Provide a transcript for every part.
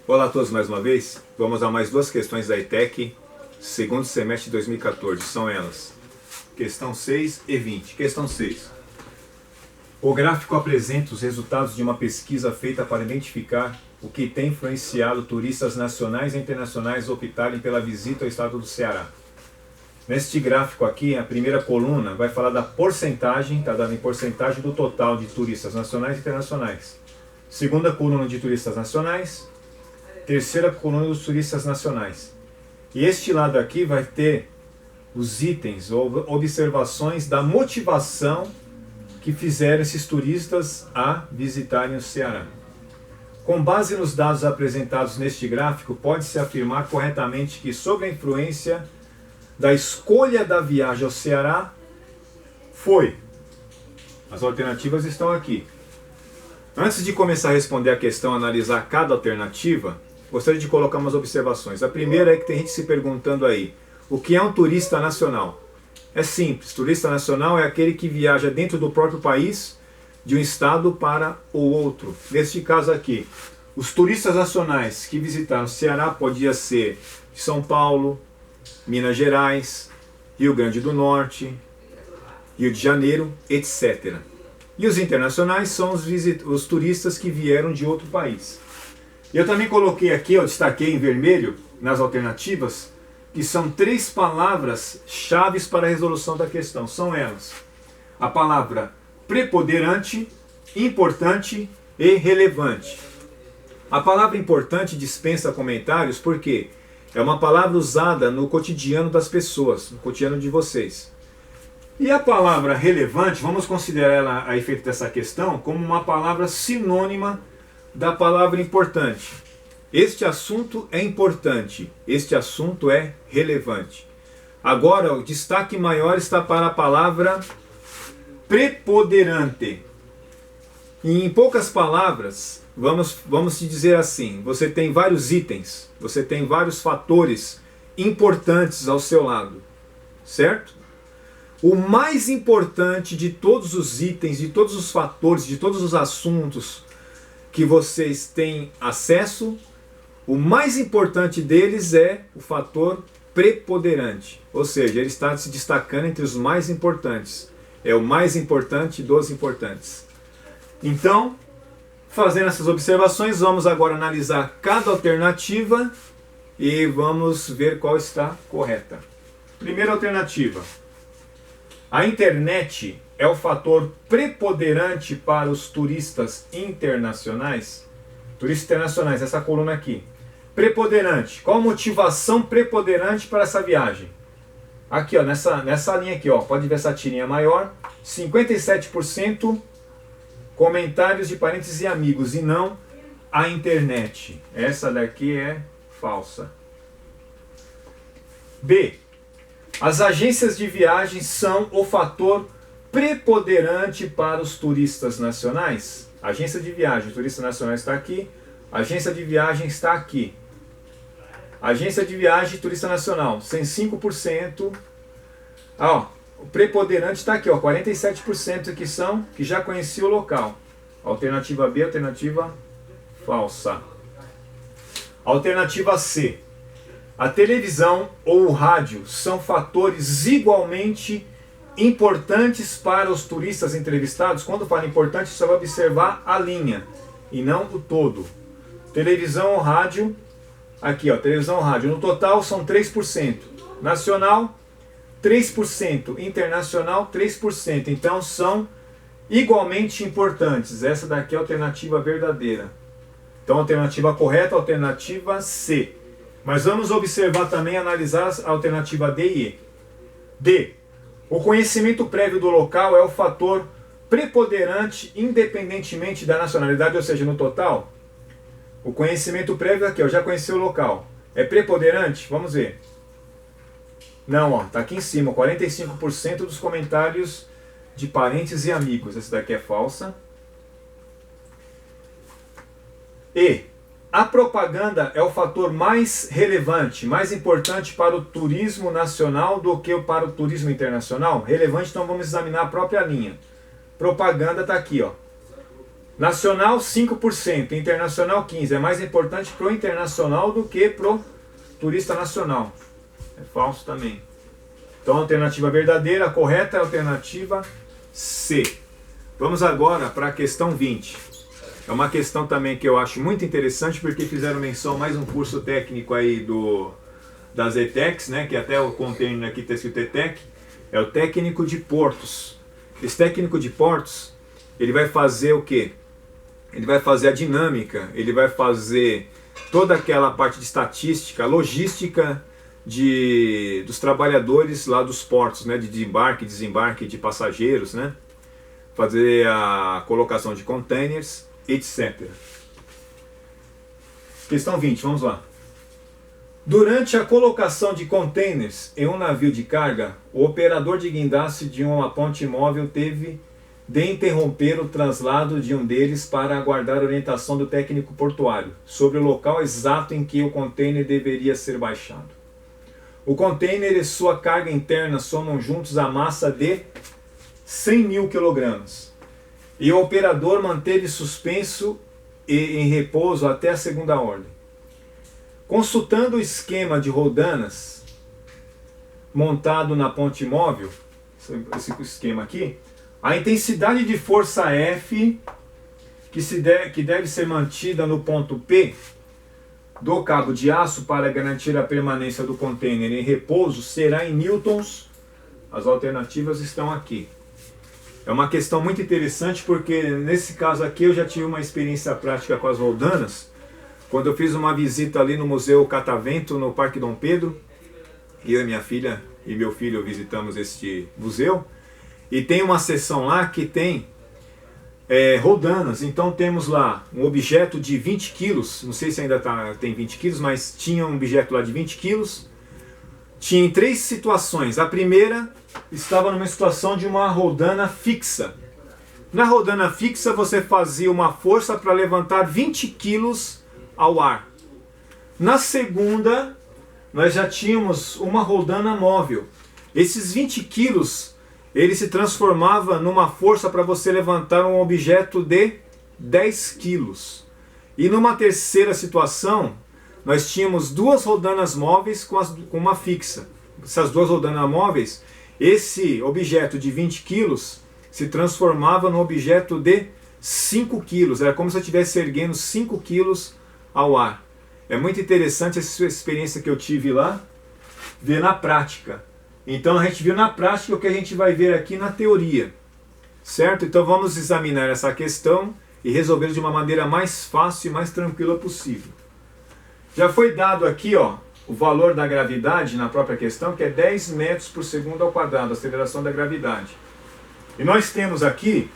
Olá a todos mais uma vez. Vamos a mais duas questões da ETEC, segundo semestre de 2014. São elas, questão 6 e 20. Questão 6. O gráfico apresenta os resultados de uma pesquisa feita para identificar o que tem influenciado turistas nacionais e internacionais optarem pela visita ao estado do Ceará. Neste gráfico aqui, a primeira coluna vai falar da porcentagem, está dando em porcentagem do total de turistas nacionais e internacionais. Segunda coluna de turistas nacionais. Terceira coluna dos turistas nacionais. E este lado aqui vai ter os itens ou observações da motivação que fizeram esses turistas a visitarem o Ceará. Com base nos dados apresentados neste gráfico, pode-se afirmar corretamente que, sob a influência da escolha da viagem ao Ceará, foi. As alternativas estão aqui. Antes de começar a responder a questão, analisar cada alternativa, gostaria de colocar umas observações. A primeira é que tem gente se perguntando aí, o que é um turista nacional? É simples, turista nacional é aquele que viaja dentro do próprio país, de um estado para o outro. Neste caso aqui, os turistas nacionais que visitaram o Ceará podia ser de São Paulo, Minas Gerais, Rio Grande do Norte, Rio de Janeiro, etc. E os internacionais são os turistas que vieram de outro país. Eu também coloquei aqui, eu destaquei em vermelho, nas alternativas, que são 3 palavras-chave para a resolução da questão. São elas: a palavra preponderante, importante e relevante. A palavra importante dispensa comentários porque é uma palavra usada no cotidiano das pessoas, no cotidiano de vocês. E a palavra relevante, vamos considerar ela, a efeito dessa questão, como uma palavra sinônima da palavra importante. Este assunto é importante, este assunto é relevante. Agora, o destaque maior está para a palavra preponderante. E em poucas palavras, vamos te dizer assim, você tem vários itens, você tem vários fatores importantes ao seu lado, certo? O mais importante de todos os itens, de todos os fatores, de todos os assuntos que vocês têm acesso, o mais importante deles é o fator preponderante, ou seja, ele está se destacando entre os mais importantes. É o mais importante dos importantes. Então, fazendo essas observações, vamos agora analisar cada alternativa e vamos ver qual está correta. Primeira alternativa. A internet é o fator preponderante para os turistas internacionais? Turistas internacionais, essa coluna aqui. Preponderante. Qual a motivação preponderante para essa viagem? Aqui, ó, nessa linha aqui, ó, pode ver essa tirinha maior. 57% comentários de parentes e amigos e não a internet. Essa daqui é falsa. B. As agências de viagem são o fator preponderante para os turistas nacionais? Agência de viagem, o turista nacional está aqui, agência de viagem está aqui. Agência de viagem, turista nacional, 105%. Ó, o preponderante está aqui, ó, 47% que já conhecia o local. Alternativa B, alternativa falsa. Alternativa C. A televisão ou o rádio são fatores igualmente importantes para os turistas entrevistados? Quando fala importante, você vai observar a linha e não o todo. Televisão ou rádio, aqui ó, televisão ou rádio, no total são 3%. Nacional, 3%. Internacional, 3%. Então são igualmente importantes. Essa daqui é a alternativa verdadeira. Então a alternativa correta é a alternativa C. Mas vamos observar também, analisar a alternativa D e E. D. O conhecimento prévio do local é o fator preponderante independentemente da nacionalidade, ou seja, no total. O conhecimento prévio aqui, eu já conheci o local. É preponderante? Vamos ver. Não, ó, tá aqui em cima, 45% dos comentários de parentes e amigos. Essa daqui é falsa. E. A propaganda é o fator mais relevante, mais importante para o turismo nacional do que para o turismo internacional? Relevante, então vamos examinar a própria linha. Propaganda está aqui, ó. Nacional 5%, internacional 15%. É mais importante pro internacional do que pro turista nacional. É falso também. Então, alternativa verdadeira, correta é a alternativa C. Vamos agora para a questão 20. É uma questão também que eu acho muito interessante, porque fizeram menção mais um curso técnico aí das ETECs, né, que até o container aqui está escrito ETEC, é o técnico de portos. Esse técnico de portos, ele vai fazer o quê? Ele vai fazer a dinâmica, ele vai fazer toda aquela parte de estatística, logística dos trabalhadores lá dos portos, né, de embarque, desembarque de passageiros, né, fazer a colocação de containers, etc. Questão 20, vamos lá. Durante a colocação de containers em um navio de carga, o operador de guindaste de uma ponte móvel teve de interromper o traslado de um deles para aguardar a orientação do técnico portuário sobre o local exato em que o container deveria ser baixado. O container e sua carga interna somam juntos a massa de 100.000 kg. E o operador manteve suspenso e em repouso até a segunda ordem. Consultando o esquema de rodanas montado na ponte móvel, esse esquema aqui, a intensidade de força F que deve ser mantida no ponto P do cabo de aço para garantir a permanência do container em repouso será em newtons. As alternativas estão aqui. É uma questão muito interessante, porque nesse caso aqui eu já tive uma experiência prática com as rodanas, quando eu fiz uma visita ali no Museu Catavento, no Parque Dom Pedro. Eu e minha filha e meu filho visitamos este museu, e tem uma seção lá que tem rodanas. Então temos lá um objeto de 20 quilos, não sei se ainda tem 20 quilos, mas tinha um objeto lá de 20 quilos. Tinha em 3 situações. A primeira estava numa situação de uma rodana fixa. Na rodana fixa você fazia uma força para levantar 20 quilos ao ar. Na segunda, nós já tínhamos uma rodana móvel. Esses 20 quilos, ele se transformava numa força para você levantar um objeto de 10 quilos. E numa terceira situação, nós tínhamos 2 rodanas móveis com uma fixa. Essas 2 rodanas móveis, esse objeto de 20 quilos se transformava num objeto de 5 quilos. Era como se eu estivesse erguendo 5 quilos ao ar. É muito interessante essa experiência que eu tive lá, ver na prática. Então a gente viu na prática o que a gente vai ver aqui na teoria. Certo? Então vamos examinar essa questão e resolver de uma maneira mais fácil e mais tranquila possível. Já foi dado aqui, ó, o valor da gravidade na própria questão, que é 10 metros por segundo ao quadrado, a aceleração da gravidade. E nós temos aqui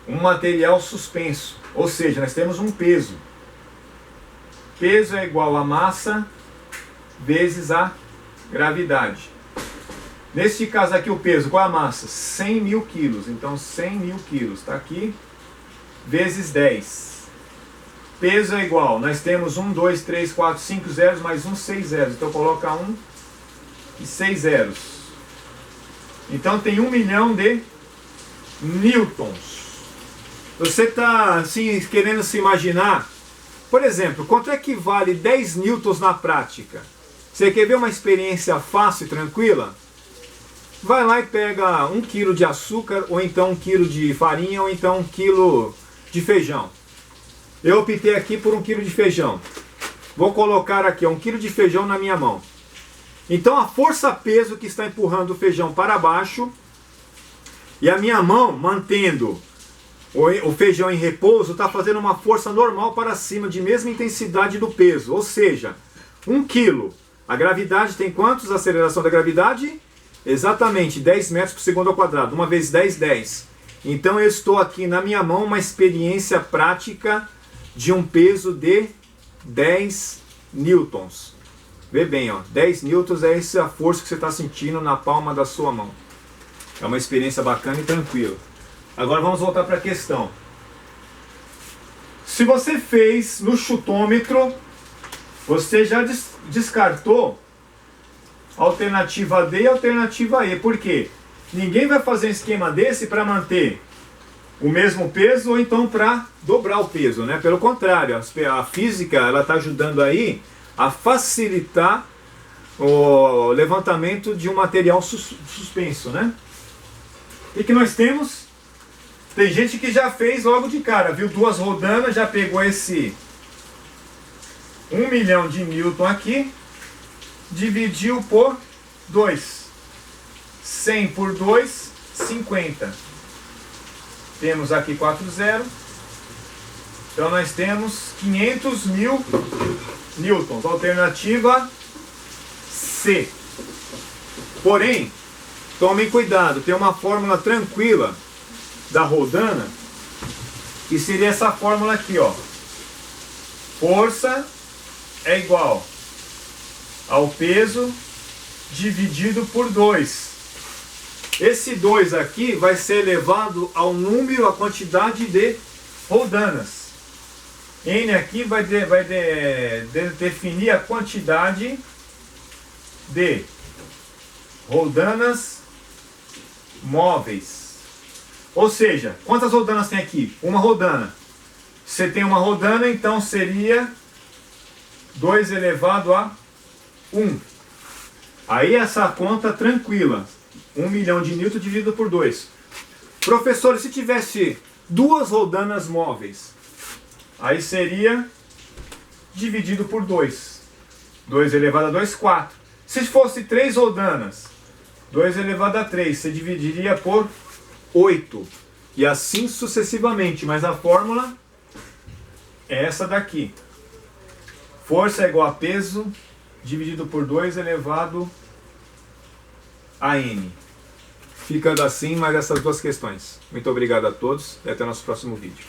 um material suspenso, ou seja, nós temos um peso. Peso é igual a massa vezes a gravidade. Neste caso aqui o peso, qual é a massa? 100.000 quilos. Então 100.000 quilos está aqui, vezes 10. Peso é igual, nós temos 1, 2, 3, 4, 5 zeros, mais 1, 6 zeros. Então coloca 1 e 6 zeros. Então tem 1 milhão de newtons. Você está assim, querendo se imaginar, por exemplo, quanto é que vale 10 newtons na prática? Você quer ver uma experiência fácil e tranquila? Vai lá e pega 1 kg de açúcar, ou então 1 kg de farinha, ou então 1 kg de feijão. Eu optei aqui por 1 kg de feijão. Vou colocar aqui 1 kg de feijão na minha mão. Então a força-peso que está empurrando o feijão para baixo, e a minha mão mantendo o feijão em repouso, está fazendo uma força normal para cima, de mesma intensidade do peso. Ou seja, 1 kg. A gravidade tem quantos? A aceleração da gravidade? Exatamente, 10 metros por segundo ao quadrado. 1 vezes 10, 10. Então eu estou aqui na minha mão uma experiência prática de um peso de 10 newtons. Vê bem, ó, 10 newtons é essa força que você está sentindo na palma da sua mão. É uma experiência bacana e tranquila. Agora vamos voltar para a questão. Se você fez no chutômetro, você já descartou a alternativa D e a alternativa E. Por quê? Ninguém vai fazer um esquema desse para manter o mesmo peso ou então para dobrar o peso, né? Pelo contrário, a física ela está ajudando aí a facilitar o levantamento de um material suspenso, né? O que nós temos? Tem gente que já fez logo de cara, viu duas rodanas, já pegou esse 1 milhão de newton aqui, dividiu por 2. 100 por 2, 50. Temos aqui 4 zeros. Então nós temos 500 mil newtons. Alternativa C. Porém, tomem cuidado, tem uma fórmula tranquila da rodana, que seria essa fórmula aqui, ó. Força é igual ao peso dividido por 2. Esse 2 aqui vai ser elevado ao número, a quantidade de rodanas. N aqui vai definir a quantidade de rodanas móveis. Ou seja, quantas rodanas tem aqui? Uma rodana. Você tem uma rodana, então seria 2 elevado a 1. Aí essa conta tranquila. 1 milhão de newton dividido por 2. Professor, se tivesse duas rodanas móveis, aí seria dividido por 2. 2 elevado a 2, 4. Se fosse 3 rodanas, 2 elevado a 3, você dividiria por 8. E assim sucessivamente. Mas a fórmula é essa daqui. Força é igual a peso dividido por 2 elevado a N. Ficando assim mais essas duas questões. Muito obrigado a todos e até o nosso próximo vídeo.